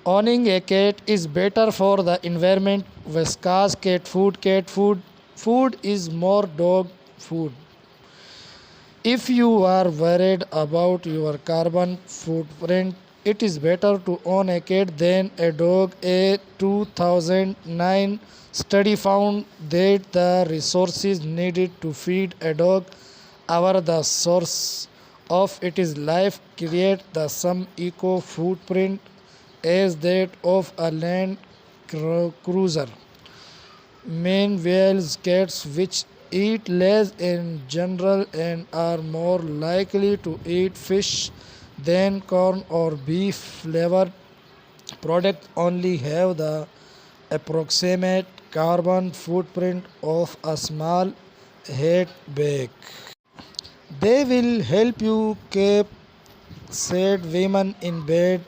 Owning a cat is better for the environment. Viscous cat food is more dog food. If you are worried about your carbon footprint, it is better to own a cat than a dog. A 2009 study found that the resources needed to feed a dog over the source of its life create the same eco footprint as that of a land cruiser. Meanwhile, cats which eat less in general and are more likely to eat fish than corn or beef flavored products only have the approximate carbon footprint of a small hat bag. They will help you keep said women in bed